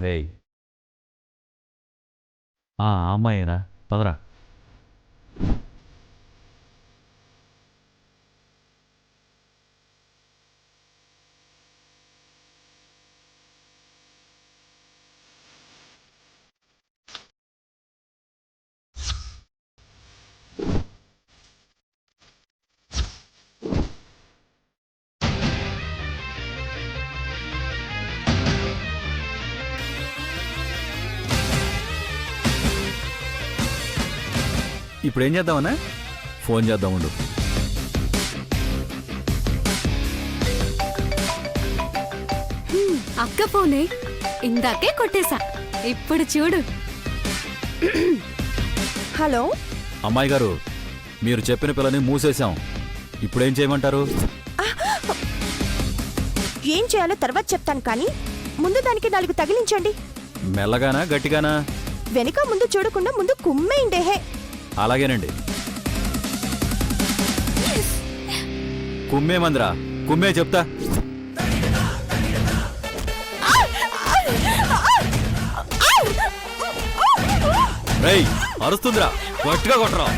రేయ్ అమ్మాయిరా పదరా. ఇప్పుడేం చేద్దామన్నా? ఫోన్ చేద్దాం ఉండు. అక్క ఫోనే ఇందాకే కొట్టేశా. ఇప్పుడు చూడు. హలో అమ్మాయి గారు, మీరు చెప్పిన పిల్లని మూసేశాం. ఇప్పుడేం చేయమంటారు? ఏం చేయాలో తర్వాత చెప్తాను, కానీ ముందు దానికి 4 తగిలించండి. మెల్లగానా గట్టిగానా? వెనుక ముందు చూడకుండా ముందు కుమ్మేయండి. అలాగేనండి. కుమ్మే మందిరా, కుమ్మే చెప్తా. రేయ్ అరుస్తుందిరా, గట్టిగా కొట్టరా.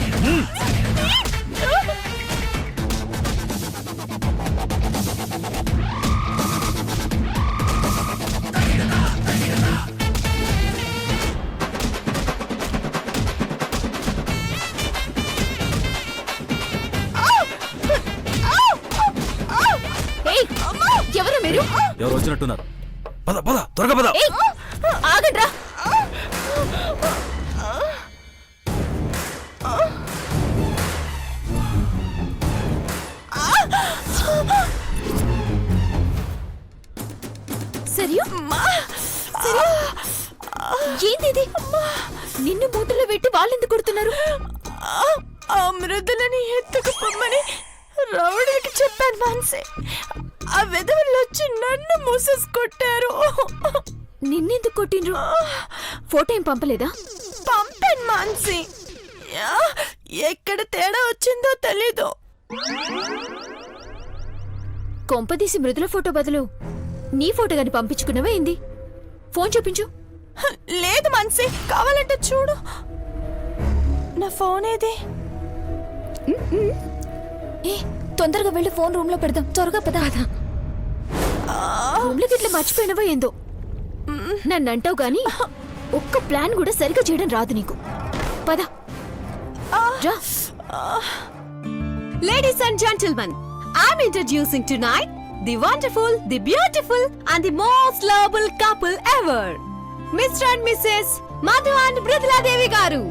ఎవరు మీరు? ఎవరు వచ్చినట్టున్నారు? పద పద, త్వరగా పద. ఆగడ్రా. ఏంటిది? నిన్ను మూటలో పెట్టి వాళ్ళెందుకు కొడుతున్నారు? ఆ మృదులని ఎత్తుకుపోమ్మని రౌడీకి చెప్పాను మాన్సే. ఆ వెధవలు వచ్చి నన్ను మూసేసి కొట్టారు. నిన్నెందుకు కొట్టిండ్రు? ఫోటో ఏం పంపలేదా? పంపాను మాన్సీ. ఎక్కడ తేడా వచ్చిందో తెలీదు. కొంపదీసి మృదుల ఫోటో బదులు నీ ఫోటో గాని పంపించుకున్నావా ఏంది? ఫోన్ చూపించు. లేదు మాన్సీ, కావాలంటే చూడు. నా ఫోన్ ఏది? ఏ తొందరగా వెళ్ళి ఫోన్ రూమ్ లో పెడదాం. త్వరగా పదా. రూమ్ లోకి ఇట్లా మర్చిపోయినవో ఏందో. నన్ను అంటావు గాని ఒక్క ప్లాన్ కూడా సరిగా చేయడం రాదు నీకు. పద. Ladies and gentlemen, I'm introducing tonight the wonderful, the beautiful and the most lovable couple ever, Mr. and Mrs. Madhu and Mridula Devi garu.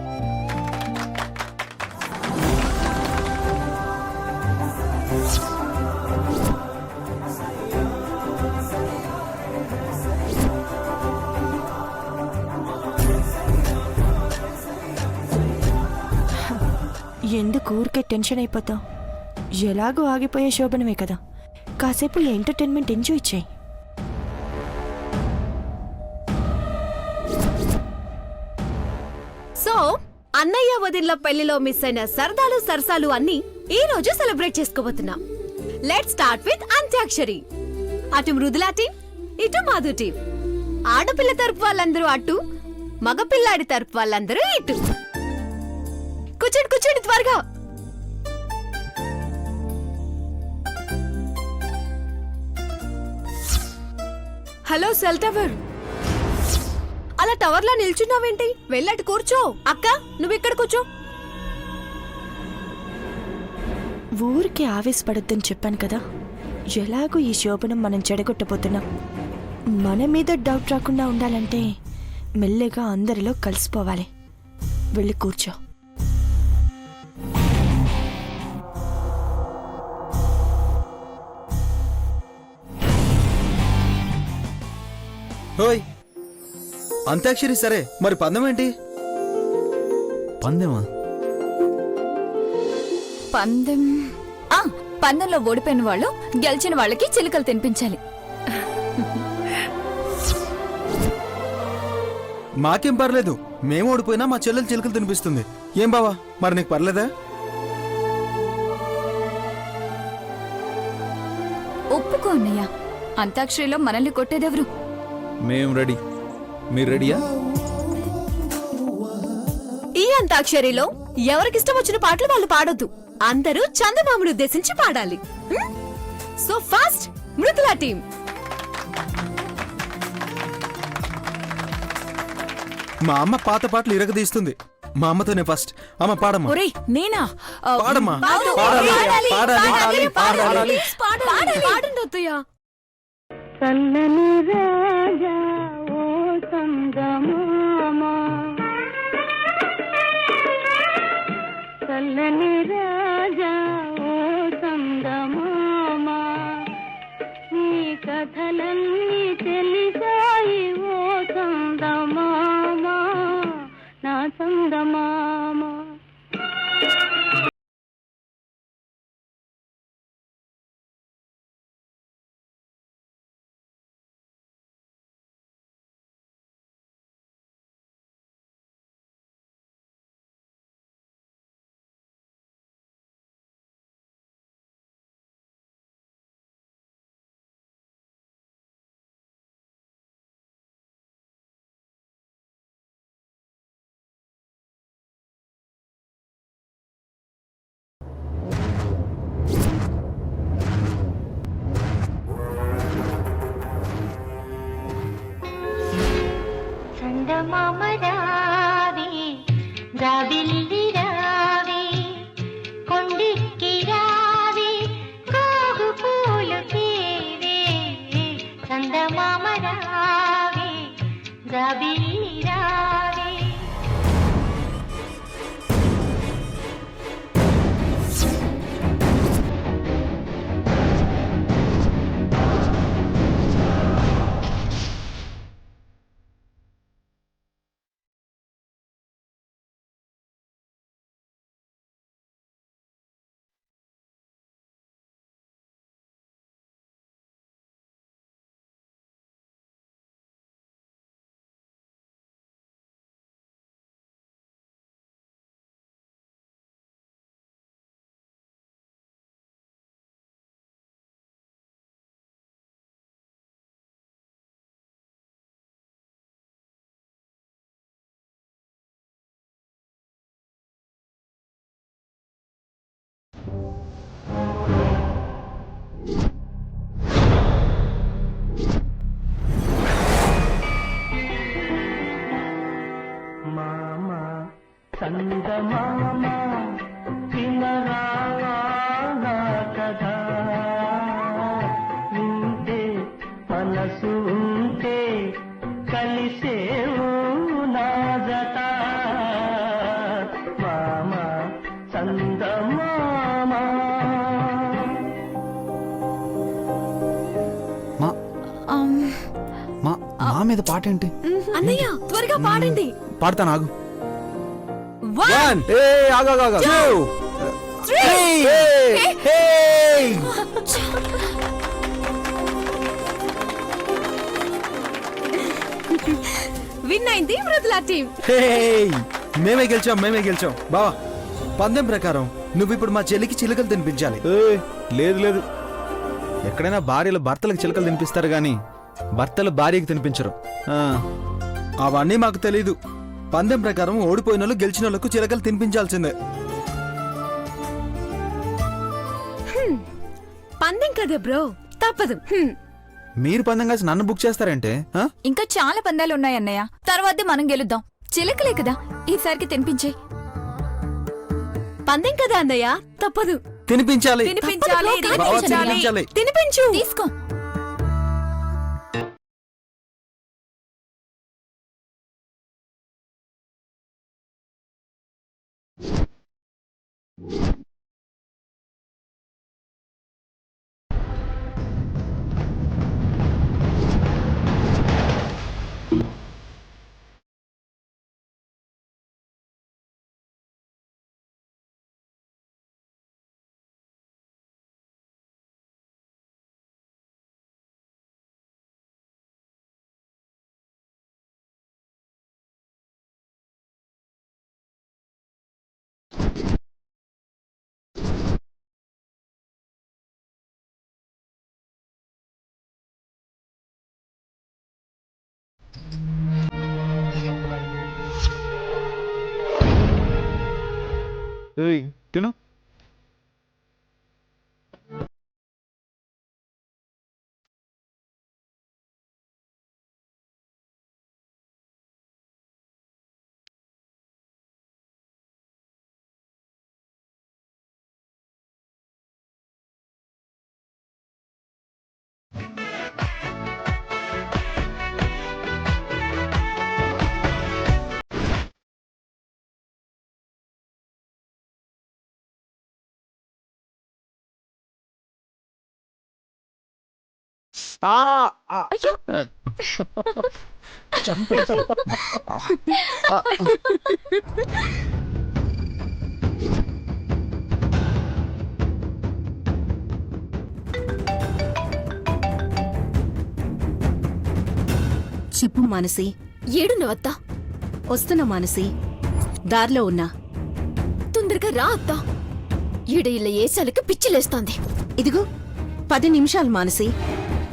ఎందుకు ఊరికే టెన్షన్ అయిపోతావు? ఎలాగో ఆగిపోయే శోభనమే కదా, కాసేపు ఎంటర్టైన్మెంట్ ఎంజాయ్ చేయి. సో అన్నయ్య వదిన్ల పెళ్లిలో మిస్ అయిన సరదాలు సరసాలు అన్ని ఈ రోజు సెలబ్రేట్ చేసుకోబోతున్నాం. Let's start with Antakshari. అటు మృదులా టీం, ఇటు మాధు టీం. ఆడపిల్ల తరపు వాళ్ళందరూ అటు, మగపిల్లాడి తరపు వాళ్ళందరూ ఇటు. కూర్చోండి కూర్చోండి త్వరగా. Hello cell tower. అలా టవర్ లో నిల్చున్నావేంటి? వెళ్ళట్టు కూర్చో. అక్క నువ్వు ఇక్కడ కూర్చో. ఊరికి ఆవేశపడొద్దని చెప్పాను కదా. ఎలాగో ఈ శోభనం మనం చెడగొట్టబోతున్నాం. మన మీద డౌట్ రాకుండా ఉండాలంటే మెల్లగా అందరిలో కలిసిపోవాలి. వెళ్ళి కూర్చో. హోయ్ అంత్యాక్షరి సరే, మరి పందెం ఏంటి? పందెమా? పందెంలో ఓడిపోయిన వాళ్ళు గెలిచిన వాళ్ళకి చిలుకలు తినిపించాలి. మాకేం పర్లేదు, మేము ఓడిపోయినా మా చెల్లెలు చిలుకలు తినిపిస్తుంది. ఏం బావా, మరి నీకు పర్లేదా? ఒప్పుకో అన్నయ్య, అంతాక్షరిలో మనల్ని కొట్టేదెవరు? మేం రెడీ. మీరు రెడీయా? ఈ అంతాక్షరిలో ఎవరికిష్టం వచ్చిన పాటలు వాళ్ళు పాడొద్దు. అందరూ చందమామను ఉద్దేశించి పాడాలి. సో ఫస్ట్ మృదులా టీం. మా అమ్మ పాత పాటలు ఇరగదీస్తుంది. మా అమ్మతోనే ఫస్ట్. అమ్మ పాడమ్మా. ఒరేయ్ నేనా పాడమ్మా. పాడాలి, పాడాలి, పాడాలి, పాడాలి, పాడాలి. పాడండి అత్తయ్య. చల్లని రాజా ఓ చందమామ, చల్లని రాజా ఓ చందమామ, నీ కథలన్నీ తెలిసాయి ఓ చందమామ, నా చందమామ. చందమామ రావే జాబిల్లి రావే కొండిక్కి రావే కాగు పూలు తేవే చందమామ రావే జాబిల్లి రావే. చందమామ వినరావా నా కథ, వింటే మనసు ఉంటే కలిసేవు నా జత, మామ చందమామ. మా మా మా మీద పాట ఏంటి? అన్నయ్య త్వరగా పాడండి. పాడతాను ఆగు. 1 Two, 3. విన్ అయింది మృదులా టీం. మేమే గెలిచాం బావా. పందెం ప్రకారం నువ్వు ఇప్పుడు మా చెల్లికి చిలుకలు తినిపించాలి. లేదు లేదు, ఎక్కడైనా భార్యలు భర్తలకు చిలకలు తినిపిస్తారు గాని భర్తలు భార్యకి తినిపించరు. అవన్నీ మాకు తెలీదు. పందెం ప్రకారం ఓడిపోయిన వాళ్ళు గెలిచిన వాళ్ళకు చిలకలు తినిపించాల్సిందే. పందెం కదా బ్రో, తప్పదు. మీరు పందెం కాసి నన్ను బుక్ చేస్తారంటే ఇంకా చాలా పందాలు ఉన్నాయన్నయ్య. తర్వాత మనం గెలుద్దాం. చిలకలే కదా, ఈసారికి తినిపించే. పందెం కదా అన్నయ్య, తప్పదు. తినిపించాలి. బావా, తినిపించాలి. తినిపించు. తీసుకో. ఏయ్, తిను. చెప్పు మానసి. ఏడున్నావు అత్తా? వస్తున్నా మానసి, దారిలో ఉన్నా. తొందరగా రా అత్తా, ఈడ ఇలా ఏసాలకి పిచ్చిలేస్తోంది. ఇదిగో 10 నిమిషాలు మానసి,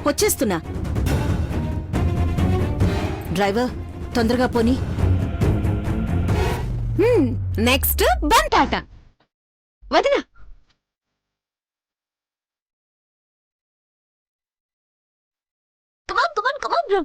వచ్చేస్తున్నా. డ్రైవర్ తొందరగా పోని. నెక్స్ట్ బంతాట. వదినా. Come on, bro.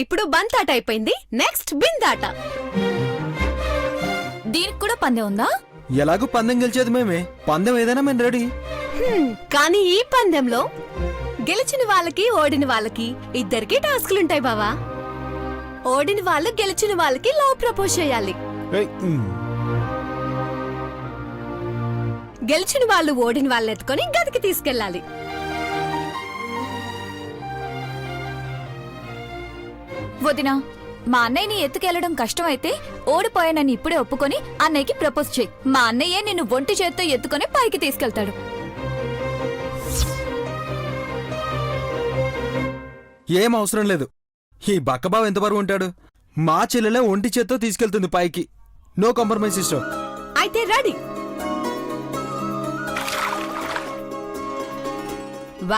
ఇప్పుడు బంతాట అయిపోయింది, నెక్స్ట్ బిందాట. దీనికి కూడా పందెం ఉందా? ఎలాగో పందెం గెలిచేది మేమే, పందెం ఏదైనా మేము రెడీ. కానీ ఈ పందెంలో గెలిచిన వాళ్ళకి ఓడిన వాళ్ళకి ఇద్దరికి టాస్కులుంటాయి బావా. ఓడిన వాళ్ళు గెలిచిన వాళ్ళకి లవ్ ప్రపోజ్ చేయాలి. ఏయ్, గెలిచిన వాళ్ళు ఓడిన వాళ్ళని ఎత్తుకొని గదికి తీసుకెళ్ళాలి. వదినా, మా అన్నయ్యని ఎత్తుకెళ్లడం కష్టమైతే ఓడిపోయానని ఇప్పుడే ఒప్పుకొని అన్నయ్యకి ప్రపోజ్ చేయి. మా అన్నయ్యే నిన్ను ఒంటి చేత్తో ఎత్తుకొని పైకి తీసుకెళ్తాడు. ఏం అవసరం లేదు. ఈ బక్కబావ ఎంత బరువు ఉంటాడు? మా చెల్లెలే ఒంటి చేత్తో తీసుకెళ్తుంది పైకి. No compromise sister. అయితే రెడీ.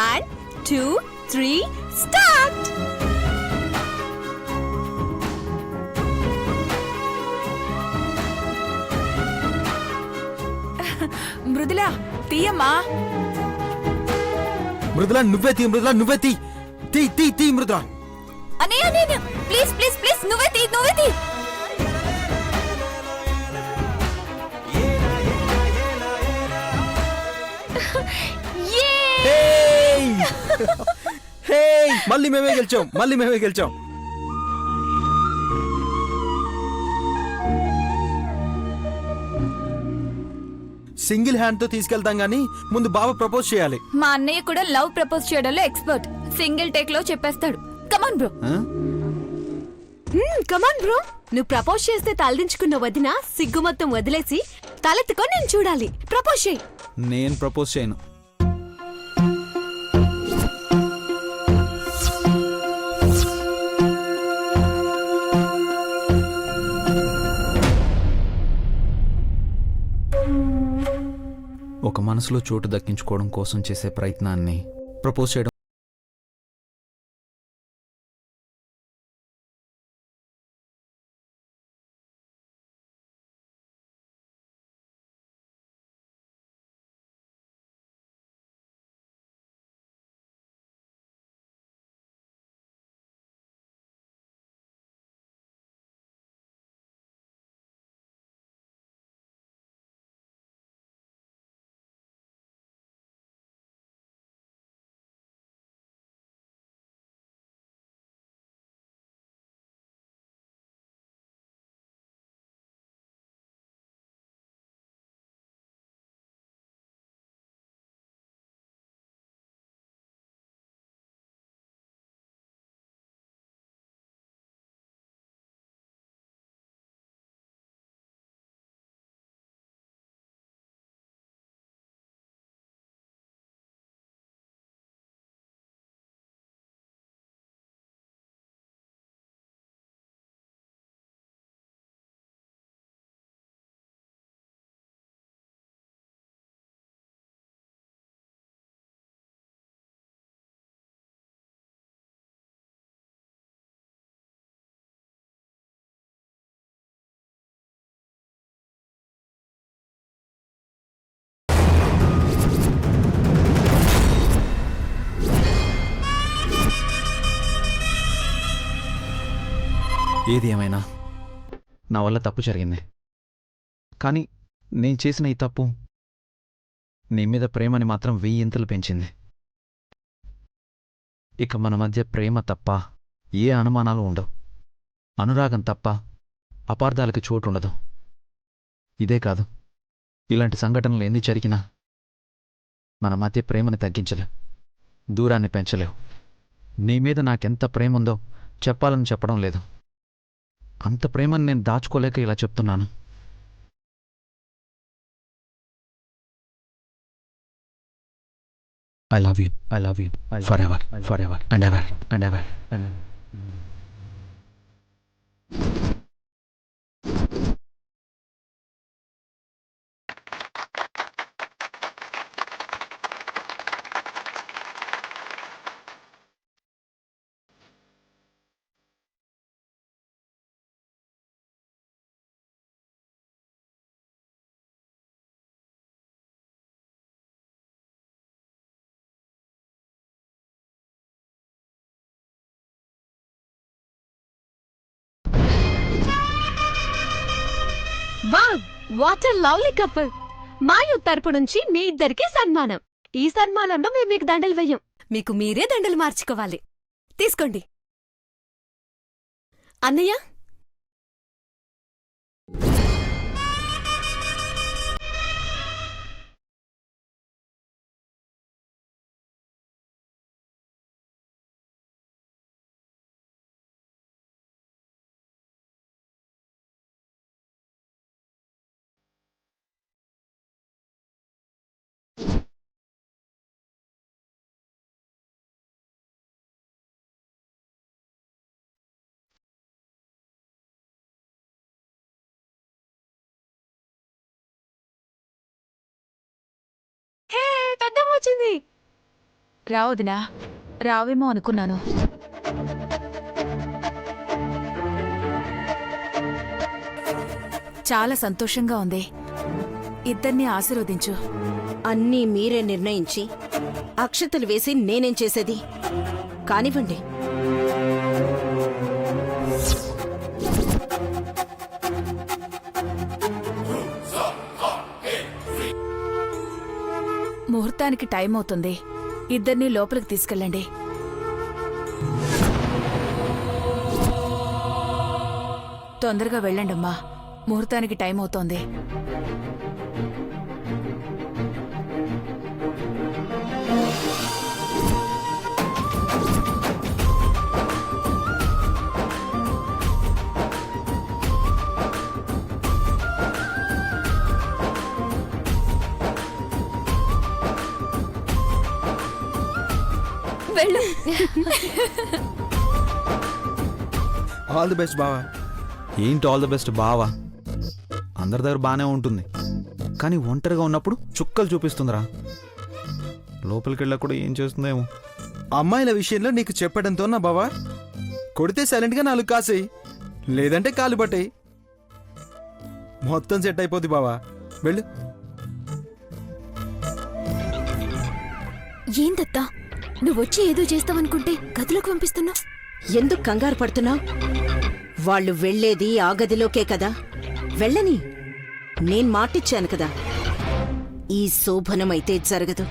1 2 3 స్టార్ట్. మృదులా తీయమ్మా. మృదులా నువ్వే తీ, మృదులా నువ్వే తీ. తీ తీ తీ మృదులా. అన్నయ్య ప్లీజ్ ప్లీజ్ ప్లీజ్ నువ్వే తీ, నువ్వే తీ. మళ్ళీ మేమే గెలిచాం, మళ్ళీ మేమే గెలిచాం. సింగిల్ హ్యాండ్ తో తీసుకెళ్తాం గానీ ముందు బావ ప్రపోజ్ చేయాలి. మా అన్నయ్య కూడా లవ్ ప్రపోజ్ చేయడంలో ఎక్స్పర్ట్. సింగిల్ టేక్ లో చెప్పేస్తాడు. కమాన్ బ్రో. కమాన్ బ్రో. నువ్వు ప్రపోజ్ చేస్తే తలదించుకున్న వదిన సిగ్గు మొత్తం వదిలేసి తలెత్తుకొని నేను చూడాలి. ప్రపోజ్ చేయి. నేను ప్రపోజ్ చేయను. ఒక మనసులో చోటు దక్కించుకోవడం కోసం చేసే ప్రయత్నాన్ని ప్రపోజ్ చేయడం ఏది ఏమైనా నా వల్ల తప్పు జరిగింది. కానీ నేను చేసిన ఈ తప్పు నీ మీద ప్రేమని మాత్రం 1000 ఇంతలు పెంచింది. ఇక మన మధ్య ప్రేమ తప్ప ఏ అనుమానాలు ఉండవు, అనురాగం తప్ప అపార్థాలకి చోటుండదు. ఇదే కాదు, ఇలాంటి సంఘటనలు ఎన్ని జరిగినా మన మధ్య ప్రేమని తగ్గించలేవు, దూరాన్ని పెంచలేవు. నీ మీద నాకెంత ప్రేమ ఉందో చెప్పాలని చెప్పడం లేదు. అంత ప్రేమని నేను దాచుకోలేక ఇలా చెప్తున్నాను. I love you. I love you. Forever. Forever. And ever. And ever. And ever. Wow, what a lovely couple. మా యూత్ తరపు నుంచి మీ ఇద్దరికి సన్మానం. ఈ సన్మానంలో మేము మీకు దండలు వెయ్యం, మీకు మీరే దండలు మార్చుకోవాలి. తీసుకోండి. అన్నయ్య, హే, పెద్దమ్మ వచ్చింది. రావదినా, రావేమో అనుకున్నాను. చాలా సంతోషంగా ఉంది. ఇద్దరిని ఆశీర్వదించు. అన్నీ మీరే నిర్ణయించి అక్షతలు వేసి నేనేం చేసేది? కానివ్వండి. ముహూర్తానికి టైం అవుతుంది. ఇద్దరిని లోపలికి తీసుకెళ్ళండి. తొందరగా వెళ్ళండమ్మా, ముహూర్తానికి టైం అవుతోంది. వెళ్ళు. ఆల్ ది బెస్ట్ బావా. ఏంటి ఆల్ ద బెస్ట్ బావా? అందరి దగ్గర బాగానే ఉంటుంది, కానీ ఒంటరిగా ఉన్నప్పుడు చుక్కలు చూపిస్తుందిరా. లోపలికి వెళ్ళా కూడా ఏం చేస్తుందేమో. అమ్మాయిల విషయంలో నీకు చెప్పడంతో నా బావా, కొడితే సైలెంట్గా 4 కాసేయి, లేదంటే కాలు పట్టేయి. మొత్తం సెట్ అయిపోద్ది బావా. వెళ్ళు. ఏందత్తా, నువ్వొచ్చి ఏదో చేస్తావనుకుంటే గదిలోకి పంపిస్తున్నావు. ఎందుకు కంగారు పడుతున్నావు? వాళ్ళు వెళ్లేది ఆ గదిలోకే కదా, వెళ్ళని. నేను మాటిచ్చాను కదా, ఈ శోభనమైతే జరగదు.